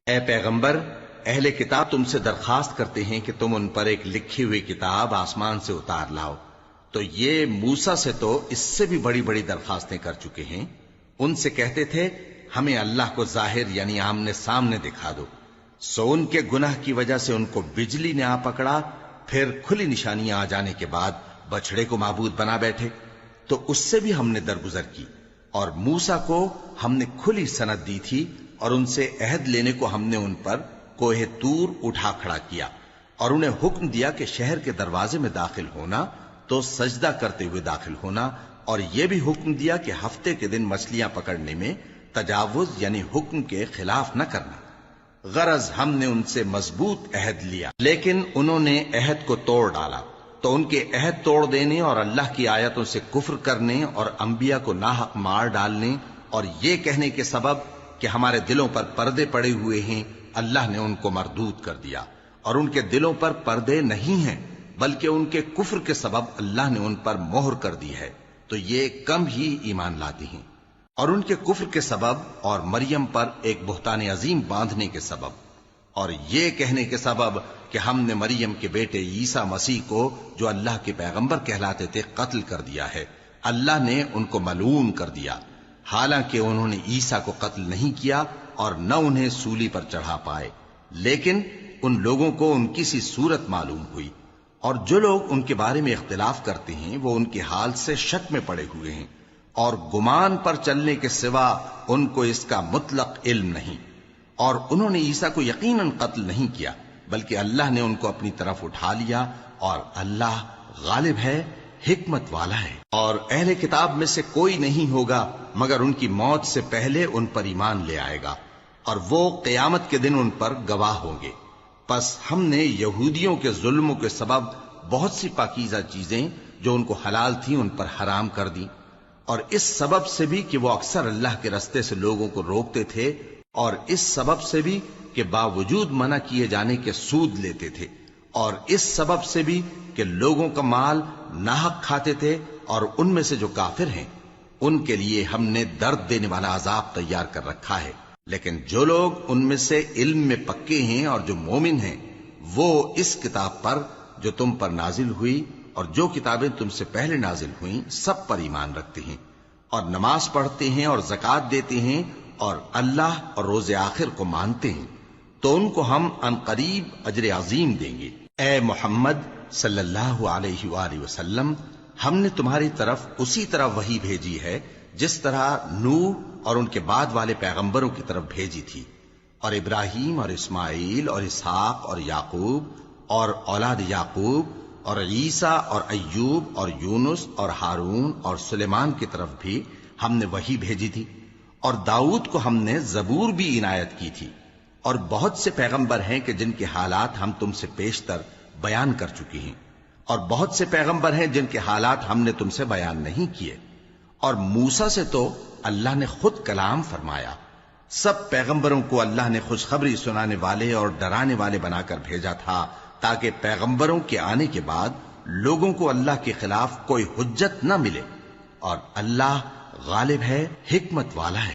اے پیغمبر، اہل کتاب تم سے درخواست کرتے ہیں کہ تم ان پر ایک لکھی ہوئی کتاب آسمان سے اتار لاؤ، تو یہ موسیٰ سے تو اس سے بھی بڑی بڑی درخواستیں کر چکے ہیں۔ ان سے کہتے تھے ہمیں اللہ کو ظاہر یعنی آمنے سامنے دکھا دو، سو ان کے گناہ کی وجہ سے ان کو بجلی نے آ پکڑا، پھر کھلی نشانیاں آ جانے کے بعد بچڑے کو معبود بنا بیٹھے، تو اس سے بھی ہم نے درگزر کی۔ اور موسیٰ کو ہم نے کھلی سند دی تھی، اور ان سے عہد لینے کو ہم نے ان پر کوہ طور اٹھا کھڑا کیا، اور انہیں حکم دیا کہ شہر کے دروازے میں داخل ہونا تو سجدہ کرتے ہوئے داخل ہونا، اور یہ بھی حکم دیا کہ ہفتے کے دن مچھلیاں پکڑنے میں تجاوز یعنی حکم کے خلاف نہ کرنا۔ غرض ہم نے ان سے مضبوط عہد لیا، لیکن انہوں نے عہد کو توڑ ڈالا، تو ان کے عہد توڑ دینے اور اللہ کی آیتوں سے کفر کرنے اور انبیاء کو ناحق مار ڈالنے اور یہ کہنے کے سبب کہ ہمارے دلوں پر پردے پڑے ہوئے ہیں، اللہ نے ان کو مردود کر دیا۔ اور ان کے دلوں پر پردے نہیں ہیں، بلکہ ان کے کفر کے سبب اللہ نے ان پر مہر کر دی ہے، تو یہ کم ہی ایمان لاتے ہیں۔ اور ان کے کفر کے سبب اور مریم پر ایک بہتان عظیم باندھنے کے سبب اور یہ کہنے کے سبب کہ ہم نے مریم کے بیٹے عیسیٰ مسیح کو جو اللہ کے پیغمبر کہلاتے تھے قتل کر دیا ہے، اللہ نے ان کو ملعون کر دیا، حالانکہ انہوں نے عیسیٰ کو قتل نہیں کیا اور نہ انہیں سولی پر چڑھا پائے، لیکن ان لوگوں کو ان کی سی صورت معلوم ہوئی۔ اور جو لوگ ان کے بارے میں اختلاف کرتے ہیں وہ ان کے حال سے شک میں پڑے ہوئے ہیں، اور گمان پر چلنے کے سوا ان کو اس کا مطلق علم نہیں۔ اور انہوں نے عیسیٰ کو یقیناً قتل نہیں کیا، بلکہ اللہ نے ان کو اپنی طرف اٹھا لیا، اور اللہ غالب ہے، حکمت والا ہے۔ اور اہل کتاب میں سے کوئی نہیں ہوگا مگر ان کی موت سے پہلے ان پر ایمان لے آئے گا، اور وہ قیامت کے دن ان پر گواہ ہوں گے۔ پس ہم نے یہودیوں کے ظلموں کے سبب بہت سی پاکیزہ چیزیں جو ان کو حلال تھیں ان پر حرام کر دیں، اور اس سبب سے بھی کہ وہ اکثر اللہ کے رستے سے لوگوں کو روکتے تھے، اور اس سبب سے بھی کہ باوجود منع کیے جانے کے سود لیتے تھے، اور اس سبب سے بھی کہ لوگوں کا مال ناحق کھاتے تھے۔ اور ان میں سے جو کافر ہیں ان کے لیے ہم نے درد دینے والا عذاب تیار کر رکھا ہے، لیکن جو لوگ ان میں سے علم میں پکے ہیں اور جو مومن ہیں وہ اس کتاب پر جو تم پر نازل ہوئی اور جو کتابیں تم سے پہلے نازل ہوئیں سب پر ایمان رکھتے ہیں، اور نماز پڑھتے ہیں اور زکوٰۃ دیتے ہیں اور اللہ اور روز آخر کو مانتے ہیں، تو ان کو ہم عنقریب اجر عظیم دیں گے۔ اے محمد صلی اللہ علیہ وآلہ وسلم، ہم نے تمہاری طرف اسی طرح وحی بھیجی ہے جس طرح نوح اور ان کے بعد والے پیغمبروں کی طرف بھیجی تھی، اور ابراہیم اور اسماعیل اور اسحاق اور یعقوب اور اولاد یعقوب اور عیسیٰ اور ایوب اور یونس اور ہارون اور سلیمان کی طرف بھی ہم نے وحی بھیجی تھی، اور داؤد کو ہم نے زبور بھی عنایت کی تھی۔ اور بہت سے پیغمبر ہیں کہ جن کے حالات ہم تم سے پیشتر بیان کر چکے ہیں، اور بہت سے پیغمبر ہیں جن کے حالات ہم نے تم سے بیان نہیں کیے۔ اور موسیٰ سے تو اللہ نے خود کلام فرمایا۔ سب پیغمبروں کو اللہ نے خوشخبری سنانے والے اور ڈرانے والے بنا کر بھیجا تھا، تاکہ پیغمبروں کے آنے کے بعد لوگوں کو اللہ کے خلاف کوئی حجت نہ ملے، اور اللہ غالب ہے، حکمت والا ہے۔